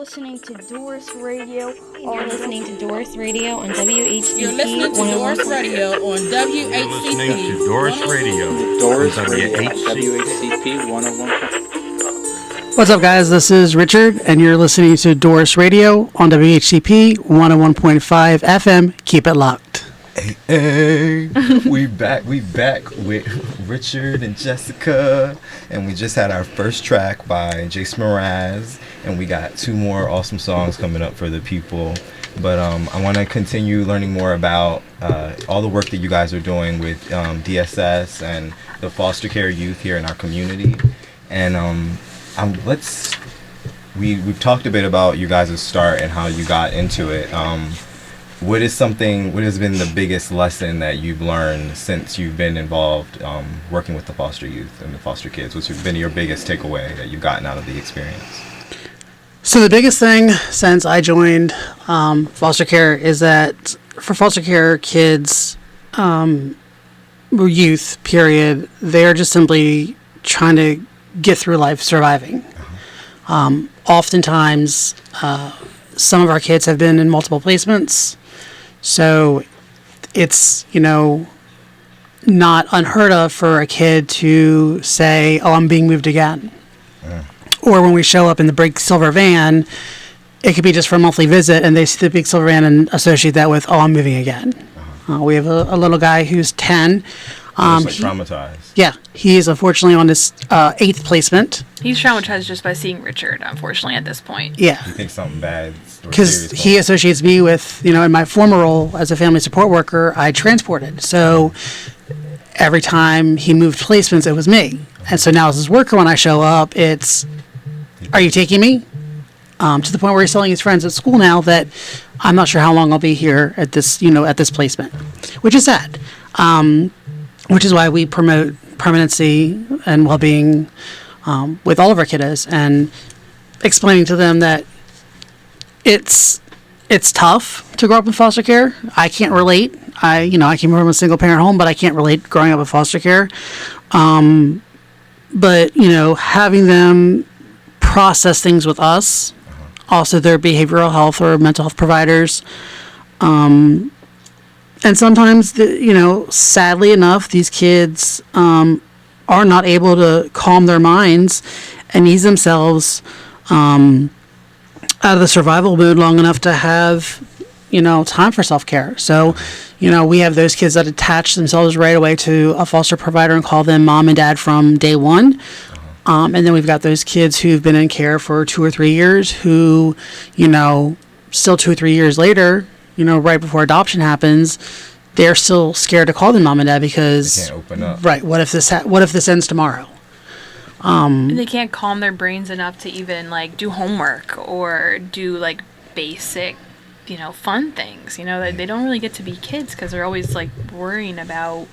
listening to DORiS Radio. You're listening to DORiS Radio on WHCP. You're listening to DORiS Radio on WHCP. You're listening to DORiS Radio DORiS on Radio, WHCP. WHCP 101. What's up, guys? This is Richard, and you're listening to DORiS Radio on WHCP 101.5 FM. Keep it locked. Hey, we back with Richard and Jessica, and we just had our first track by Jason Mraz, and we got two more awesome songs coming up for the people. But I want to continue learning more about all the work that you guys are doing with DSS and the foster care youth here in our community. And we've talked a bit about you guys' start and how you got into it. What has been the biggest lesson that you've learned since you've been involved working with the foster youth and the foster kids? What's been your biggest takeaway that you've gotten out of the experience? So the biggest thing since I joined foster care is that for foster care kids, or youth, period, they are just simply trying to get through life surviving. Oftentimes, some of our kids have been in multiple placements. So it's, not unheard of for a kid to say, oh, I'm being moved again. Or when we show up in the big silver van, it could be just for a monthly visit, and they see the big silver van and associate that with, oh, I'm moving again. We have a little guy who's 10. Traumatized. Yeah, he is unfortunately on his 8th placement. He's traumatized just by seeing Richard, unfortunately, at this point. Yeah. You think something bad? Because he associates me with, in my former role as a family support worker, I transported. So every time he moved placements, it was me. And so now as his worker, when I show up, it's, are you taking me? To the point where he's telling his friends at school now that I'm not sure how long I'll be here at this, at this placement, which is sad. Which is why we promote permanency and well-being with all of our kiddos, and explaining to them that it's tough to grow up in foster care. I can't relate. I came from a single-parent home, but I can't relate growing up in foster care. But having them process things with us, also their behavioral health or mental health providers. And sometimes, sadly enough, these kids are not able to calm their minds and ease themselves out of the survival mood long enough to have, time for self-care. So, we have those kids that attach themselves right away to a foster provider and call them mom and dad from day one. And then we've got those kids who've been in care for 2 or 3 years who, still 2 or 3 years later, right before adoption happens, they're still scared to call them mom and dad because they can't open up. Right. What if this ends tomorrow? And they can't calm their brains enough to even do homework or do basic, fun things. They don't really get to be kids because they're always worrying about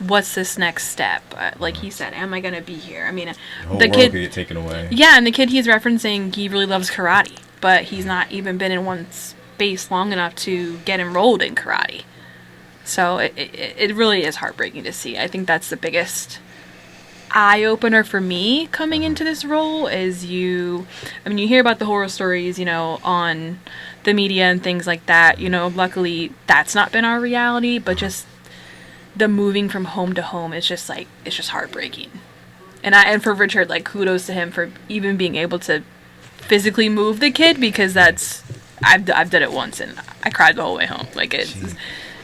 what's this next step. Like he said, am I gonna be here? I mean, the kid could get taken away. Yeah, and the kid he's referencing, he really loves karate, but he's not even been in one space long enough to get enrolled in karate. So it really is heartbreaking to see. I think that's the biggest eye-opener for me coming into this role is you hear about the horror stories, on the media and things like that. Luckily that's not been our reality, but just the moving from home to home is just it's just heartbreaking. And for Richard, kudos to him for even being able to physically move the kid, because I've done it once and I cried the whole way home.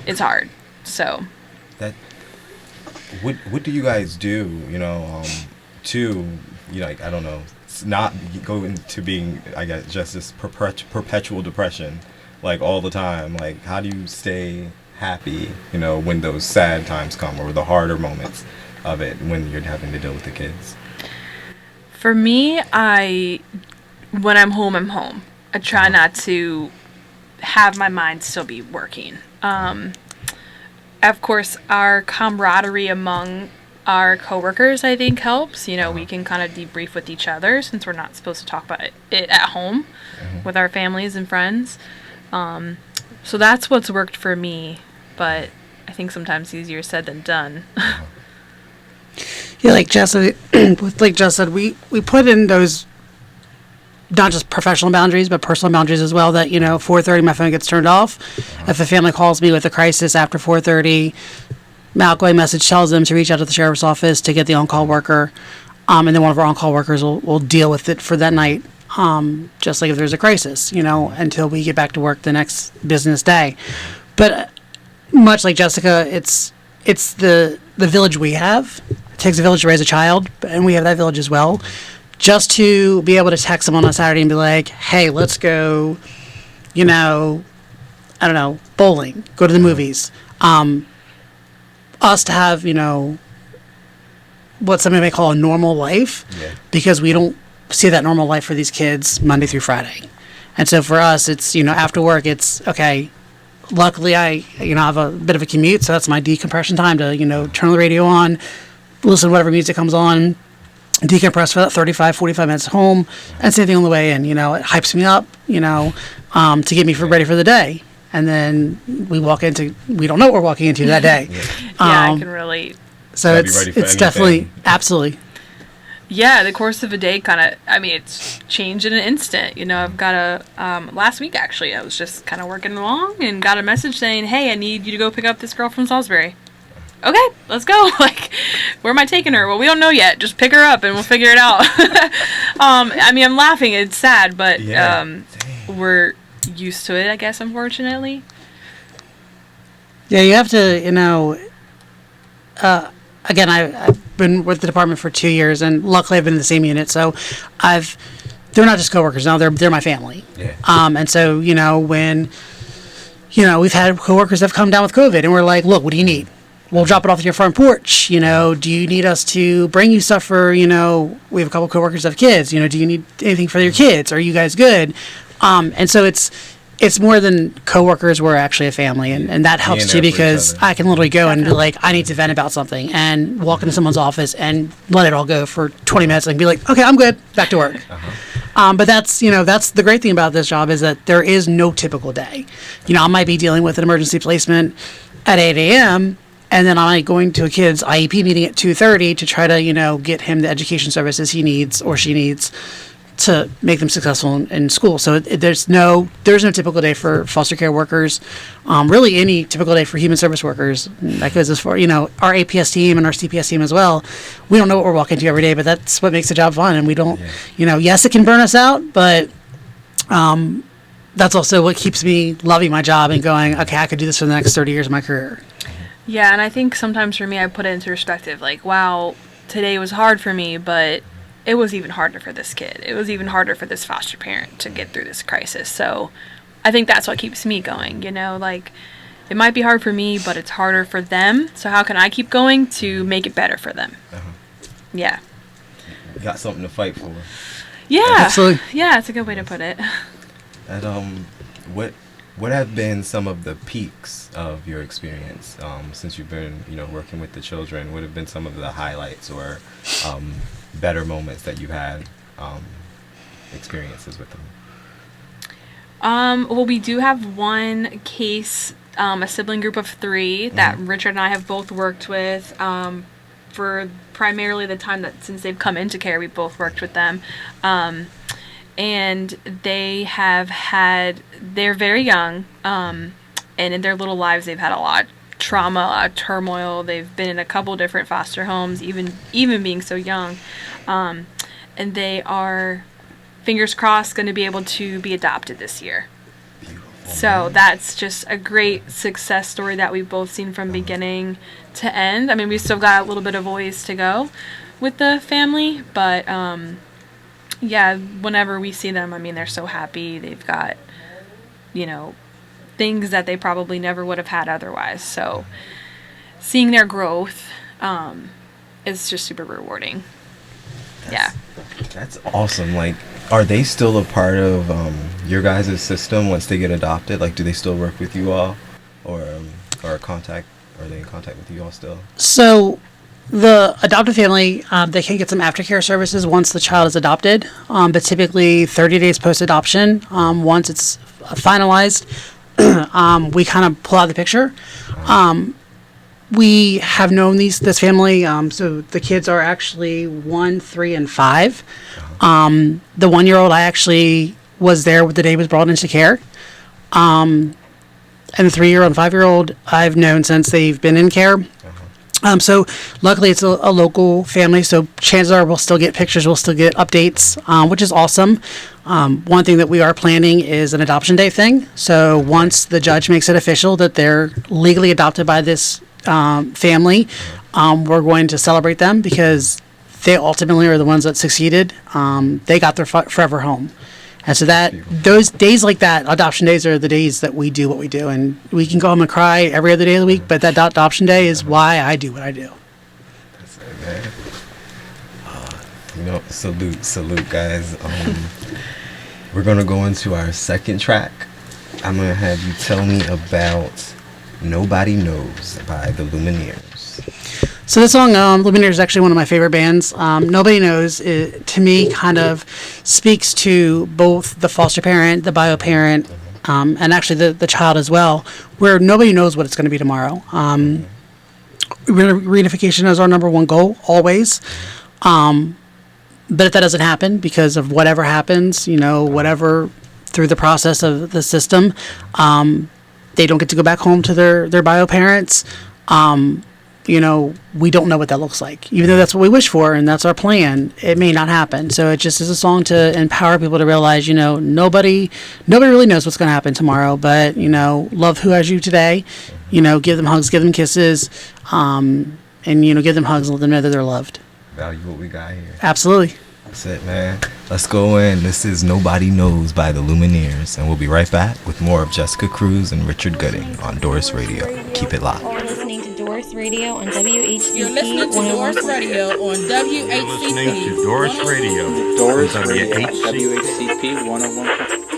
It's hard. So that what do you guys do, to I don't know, not go into being, I guess, just this perpetual depression all the time? How do you stay happy, when those sad times come, or the harder moments of it when you're having to deal with the kids? For me, when I'm home, I'm home. I try not to have my mind still be working. Of course, our camaraderie among our coworkers, I think, helps. We can kind of debrief with each other since we're not supposed to talk about it at home with our families and friends. So that's what's worked for me, but I think sometimes easier said than done. Yeah, like Jess said, we put in those not just professional boundaries, but personal boundaries as well. That 4:30 my phone gets turned off. If a family calls me with a crisis after 4:30, my outgoing message tells them to reach out to the sheriff's office to get the on-call worker, and then one of our on-call workers will deal with it for that night. Just like if there's a crisis, until we get back to work the next business day. But much like Jessica, it's the village we have. It takes a village to raise a child, and we have that village as well. Just to be able to text someone on Saturday and be like, hey, let's go, I don't know, bowling, go to the movies. Us to have, what somebody may call a normal life, because we don't see that normal life for these kids Monday through Friday. And so for us, it's, after work, it's, okay, luckily I have a bit of a commute, so that's my decompression time to, turn the radio on, listen to whatever music comes on, decompress for that 35, 45 minutes home, and same thing on the way in. It hypes me up, to get me ready for the day. And then we don't know what we're walking into that day. I can relate. So it's definitely, absolutely. Yeah, the course of a day it's changed in an instant. I've got last week actually, I was just kind of working along and got a message saying, hey, I need you to go pick up this girl from Salisbury. Okay, let's go. Like, where am I taking her? Well, we don't know yet. Just pick her up and we'll figure it out. I'm laughing. It's sad, but we're used to it, I guess, unfortunately. Yeah, you have to, again, I've been with the department for 2 years, and luckily I've been in the same unit, so they're not just coworkers now, they're my family. Yeah. And so, when, we've had coworkers that have come down with COVID, and we're like, look, what do you need? We'll drop it off at your front porch. Do you need us to bring you stuff for, we have a couple coworkers that have kids. Do you need anything for your kids? Are you guys good? And so it's more than coworkers. We're actually a family, and that helps too, because I can literally go and be like, I need to vent about something, and walk into someone's office and let it all go for 20 minutes and be like, okay, I'm good, back to work. But that's the great thing about this job, is that there is no typical day. I might be dealing with an emergency placement at 8 a.m., and then I'm going to a kid's IEP meeting at 2:30 to try to, get him the education services he needs or she needs to make them successful in school. So there's no typical day for foster care workers, really any typical day for human service workers. That goes as far, our APS team and our CPS team as well. We don't know what we're walking to every day, but that's what makes the job fun. And we don't, yes, it can burn us out, but that's also what keeps me loving my job and going, okay, I could do this for the next 30 years of my career. Yeah, and I think sometimes for me, I put it into perspective, like, wow, today was hard for me, but it was even harder for this kid. It was even harder for this foster parent to get through this crisis. So I think that's what keeps me going, like, it might be hard for me, but it's harder for them. So how can I keep going to make it better for them? Yeah. You got something to fight for. Yeah. Absolutely. Yeah, it's a good way to put it. And what have been some of the peaks of your experience since you've been, working with the children? What have been some of the highlights or better moments that you've had experiences with them? Well, we do have one case, a sibling group of 3 that Richard and I have both worked with for primarily the time that since they've come into care, we've both worked with them. And they're very young, and in their little lives they've had a lot of trauma, a lot of turmoil. They've been in a couple different foster homes, even being so young. And they are, fingers crossed, going to be able to be adopted this year. Beautiful. So that's just a great success story that we've both seen from beginning to end. I mean, we've still got a little bit of a ways to go with the family, but yeah, whenever we see them, I mean, they're so happy. They've got, things that they probably never would have had otherwise. So seeing their growth is just super rewarding. That's awesome. Like, are they still a part of your guys' system once they get adopted? Like, do they still work with you all, or are they in contact with you all still? So the adopted family, they can get some aftercare services once the child is adopted, but typically 30 days post-adoption, once it's finalized, we kind of pull out the picture. We have known this family, so the kids are actually 1, 3, and 5. The 1-year-old, I actually was there the day he was brought into care. And the 3-year-old and 5-year-old, I've known since they've been in care. So luckily it's a local family, so chances are we'll still get pictures, we'll still get updates, which is awesome. One thing that we are planning is an adoption day thing. So once the judge makes it official that they're legally adopted by this family, we're going to celebrate them because they ultimately are the ones that succeeded. They got their forever home. And so those days like that, adoption days, are the days that we do what we do. And we can go home and cry every other day of the week, but that adoption day is why I do what I do. That's it, man. Salute, guys. We're going to go into our second track. I'm going to have you tell me about Nobody Knows by the Lumineers. So this song, Lumineers, is actually one of my favorite bands. Nobody Knows, to me, kind of speaks to both the foster parent, the bio parent, and actually the child as well, where nobody knows what it's going to be tomorrow. Reunification is our number one goal, always. But if that doesn't happen because of whatever happens, whatever through the process of the system, they don't get to go back home to their bio parents. We don't know what that looks like. Even though that's what we wish for and that's our plan, it may not happen. So it just is a song to empower people to realize, nobody really knows what's going to happen tomorrow. But, love who has you today. Give them hugs, give them kisses, and, give them hugs and let them know that they're loved. Value what we got here. Absolutely. That's it, man. Let's go in. This is Nobody Knows by the Lumineers, and we'll be right back with more of Jessica Cruz and Richard Gooding on DORiS Radio. Keep it locked. You're listening to DORiS Radio on WHCP. You're listening to DORiS Radio on WHCP. Listening to DORiS Radio. DORiS on Radio, WHCP. WHCP 101.